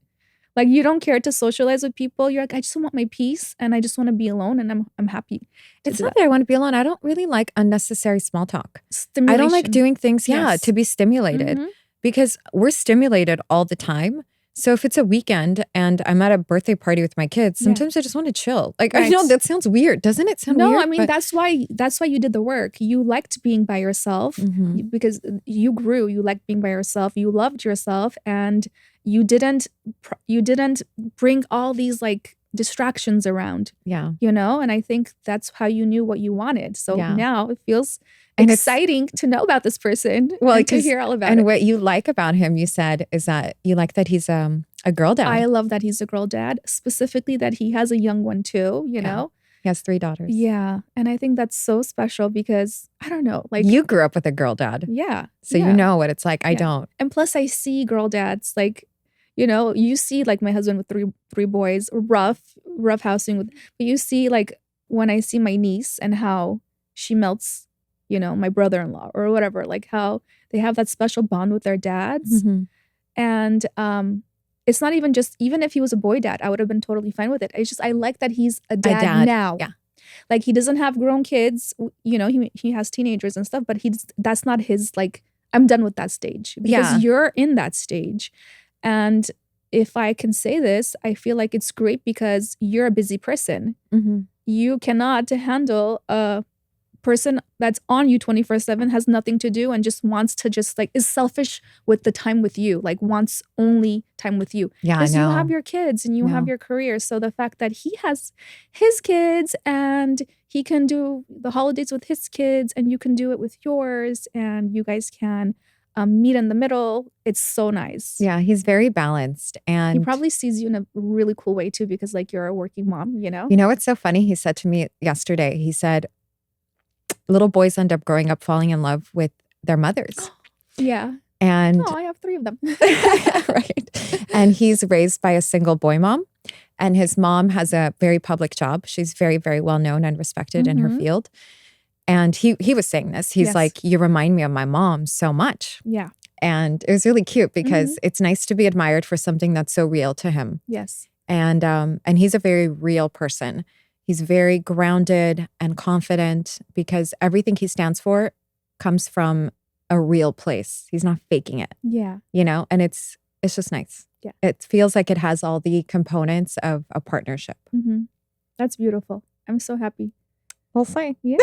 Like, you don't care to socialize with people. You're like, I just want my peace and I just want to be alone, and I'm happy. It's not that I want to be alone. I don't really like unnecessary small talk. I don't like doing things, to be stimulated, because we're stimulated all the time. So if it's a weekend and I'm at a birthday party with my kids, sometimes I just want to chill. Like, I know that sounds weird. Doesn't it sound weird? No, I mean, that's why you did the work. You liked being by yourself because you grew. You liked being by yourself. You loved yourself, and you didn't bring all these like distractions around. Yeah. And I think that's how you knew what you wanted. So now it feels exciting to know about this person. Well, and to hear all about it. And what you like about him, you said, is that you like that he's a girl dad. I love that he's a girl dad, specifically that he has a young one too, know? He has 3 daughters. Yeah. And I think that's so special because, I don't know, like, you grew up with a girl dad. Yeah. So you know what it's like. I don't. And plus I see girl dads, like, you see like my husband with three boys, rough housing with, but you see like when I see my niece and how she melts, my brother-in-law or whatever, like how they have that special bond with their dads. Mhm. And it's not even just, even if he was a boy dad, I would have been totally fine with it. It's just, I like that he's a dad now. Yeah. Like he doesn't have grown kids, he has teenagers and stuff, but that's not his, like, I'm done with that stage because you're in that stage. And if I can say this, I feel like it's great because you're a busy person. Mhm. You cannot handle a person that's on you 24/7, has nothing to do and just wants to just like is selfish with the time with you, like wants only time with you. Yeah, I Because you know. have your kids and you have your career. So the fact that he has his kids and he can do the holidays with his kids and you can do it with yours and you guys can meet in the middle. It's so nice. Yeah, he's very balanced. And He probably sees you in a really cool way too, because like you're a working mom, You know what's so funny? He said to me yesterday, he said, little boys end up growing up falling in love with their mothers. Yeah. And I have 3 of them. right. And he's raised by a single boy mom. And his mom has a very public job. She's very, very well known and respected in her field. And he was saying this. He's like, you remind me of my mom so much. Yeah. And it was really cute because it's nice to be admired for something that's so real to him. Yes. And he's a very real person. He's very grounded and confident because everything he stands for comes from a real place. He's not faking it. Yeah. And it's just nice. Yeah. It feels like it has all the components of a partnership. Mm-hmm. That's beautiful. I'm so happy. We'll see. Yeah.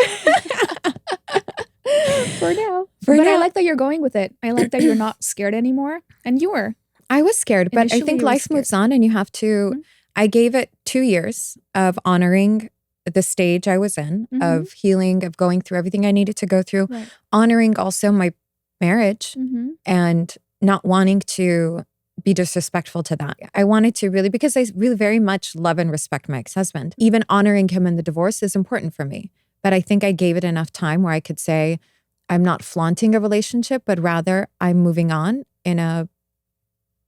For now. I like that you're going with it. I like that you're not scared anymore. And you were. I was scared, but I think life moves on and you have to, I gave it 2 years of honoring the stage I was in, of healing, of going through everything I needed to go through, honoring also my marriage and not wanting to be disrespectful to that. I wanted to really, because I really very much love and respect my ex-husband. Even honoring him in the divorce is important for me. But I think I gave it enough time where I could say, I'm not flaunting a relationship, but rather I'm moving on in a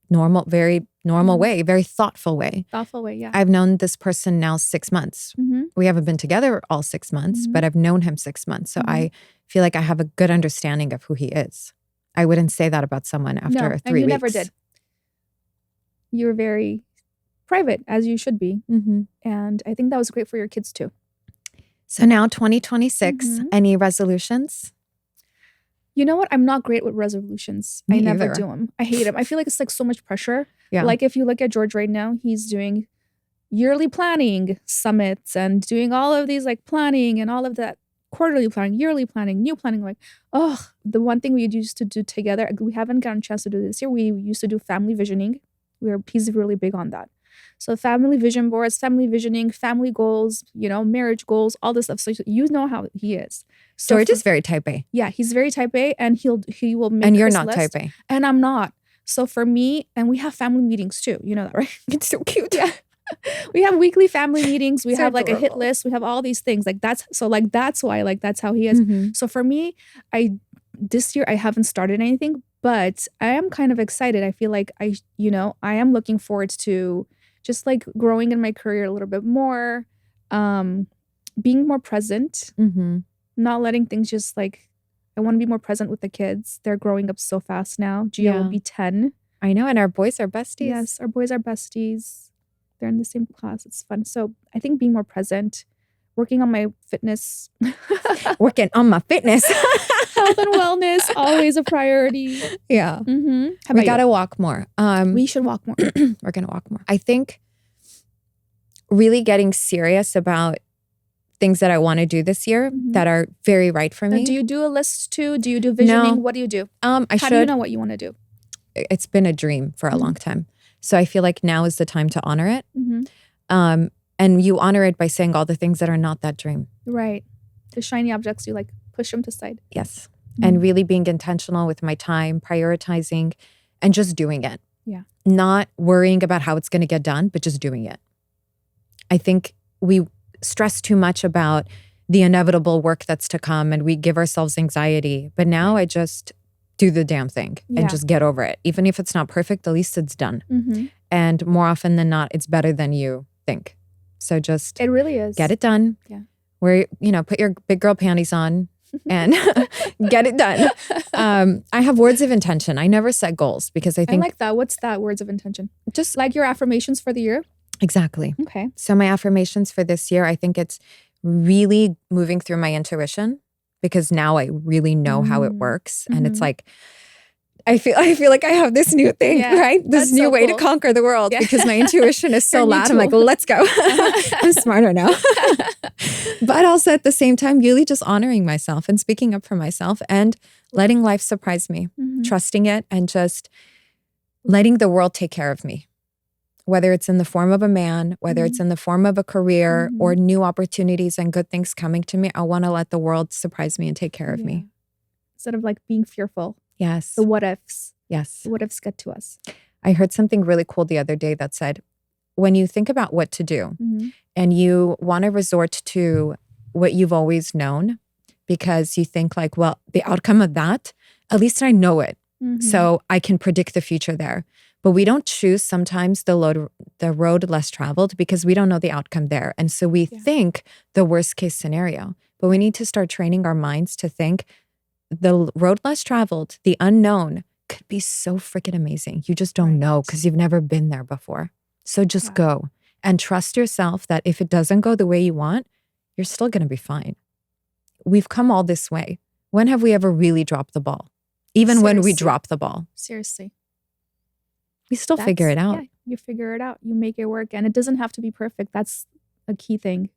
normal, very normal way, very thoughtful way. Thoughtful way, yeah. I've known this person now 6 months. We haven't been together all 6 months, but I've known him 6 months. So I feel like I have a good understanding of who he is. I wouldn't say that about someone after 3 weeks. And you never did. You were very private, as you should be. And I think that was great for your kids too. So now 2026, any resolutions? You know what? I'm not great with resolutions. I never do them. I hate them. I feel like it's like so much pressure. Yeah. Like if you look at George right now, he's doing yearly planning summits and doing all of these like planning and all of that, quarterly planning, yearly planning, new planning. Like, the one thing we used to do together, we haven't gotten a chance to do this year. We used to do family visioning. He's really big on that. So family vision boards, family visioning, family goals, marriage goals, all this stuff. So you know how he is. So George is very type A. Yeah, he's very type A, and he will make. And you're not type A. And I'm not. So for me, and we have family meetings too. You know that, right? It's so cute. Yeah. We have weekly family meetings. We So have like adorable. a hit list. We have all these things. Like that's why that's how he is. So for me, this year I haven't started anything, but I am kind of excited. I feel like I am looking forward to just like growing in my career a little bit more, being more present, not letting things just like, I want to be more present with the kids. They're growing up so fast now. Gia will be 10. I know. And our boys are besties. Yes, our boys are besties. They're in the same class. It's fun. So I think being more present, working on my fitness. Working on my fitness. Health and wellness, always a priority. Yeah. We got to walk more. We should walk more. We're going to walk more. I think really getting serious about things that I want to do this year that are very right for me. Do you do a list too? Do you do visioning? No. What do you do? How do you know what you want to do? It's been a dream for a long time. So I feel like now is the time to honor it. And you honor it by saying all the things that are not that dream. Right. The shiny objects, you like push them to side. Yes. And really being intentional with my time, prioritizing, and just doing it. Yeah. Not worrying about how it's going to get done, but just doing it. I think we stress too much about the inevitable work that's to come and we give ourselves anxiety. But now I just do the damn thing and just get over it. Even if it's not perfect, at least it's done. And more often than not, it's better than you think. So just it really is. Get it done. Yeah. where, put your big girl panties on and get it done. I have words of intention. I never set goals because I think— I like that. What's that, words of intention? Just like your affirmations for the year? Exactly. Okay. So my affirmations for this year, I think it's really moving through my intuition, because now I really know how it works. And it's like, I feel like I have this new thing, right? This new way to conquer the world because my intuition is so loud. I'm like, let's go. I'm smarter now. But also at the same time, really just honoring myself and speaking up for myself and letting life surprise me, trusting it, and just letting the world take care of me. Whether it's in the form of a man, whether it's in the form of a career or new opportunities and good things coming to me, I want to let the world surprise me and take care of me. Instead of like being fearful. Yes. The what ifs. Yes. The what ifs get to us. I heard something really cool the other day that said, when you think about what to do and you want to resort to what you've always known because you think like, well, the outcome of that, at least I know it. So I can predict the future there. But we don't choose sometimes the road less traveled because we don't know the outcome there. And so we think the worst case scenario. But we need to start training our minds to think the road less traveled, the unknown, could be so freaking amazing. You just don't know because you've never been there before. So just go and trust yourself that if it doesn't go the way you want, you're still going to be fine. We've come all this way. When have we ever really dropped the ball? Even when we drop the ball. Seriously. We still figure it out. Yeah, you figure it out. You make it work. And it doesn't have to be perfect. That's a key thing.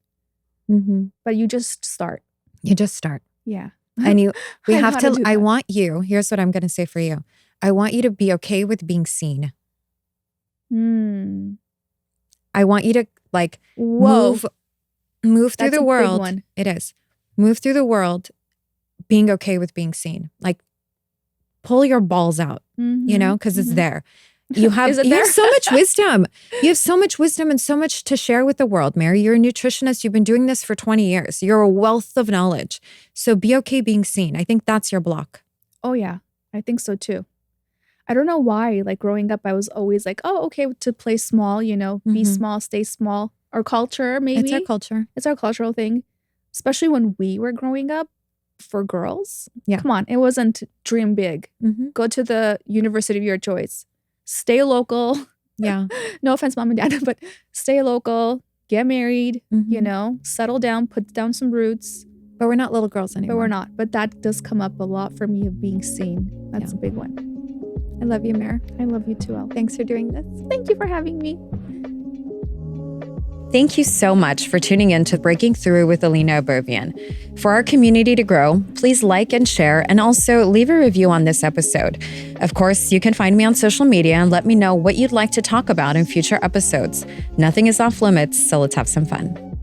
But you just start. You just start. Yeah. And we have to, I want you, here's what I'm going to say for you. I want you to be okay with being seen. I want you to like move through the world. Big one. It is. Move through the world being okay with being seen. Like pull your balls out, because it's there. You have so much wisdom. You have so much wisdom and so much to share with the world, Mary. You're a nutritionist. You've been doing this for 20 years. You're a wealth of knowledge. So be okay being seen. I think that's your block. Oh, yeah. I think so too. I don't know why. Like growing up, I was always like, oh, okay, to play small, be small, stay small. Our culture, maybe. It's our culture. It's our cultural thing. Especially when we were growing up for girls. Yeah. Come on. It wasn't dream big. Go to the university of your choice. Stay local. Yeah. No offense, mom and dad, but stay local, get married, settle down, put down some roots. But we're not little girls anymore. But we're not. But that does come up a lot for me of being seen. That's a big one. I love you, Mare. I love you too, Elle. Thanks for doing this. Thank you for having me. Thank you so much for tuning in to Breaking Through with Ellina Abovian. For our community to grow, please like and share, and also leave a review on this episode. Of course, you can find me on social media and let me know what you'd like to talk about in future episodes. Nothing is off limits, so let's have some fun.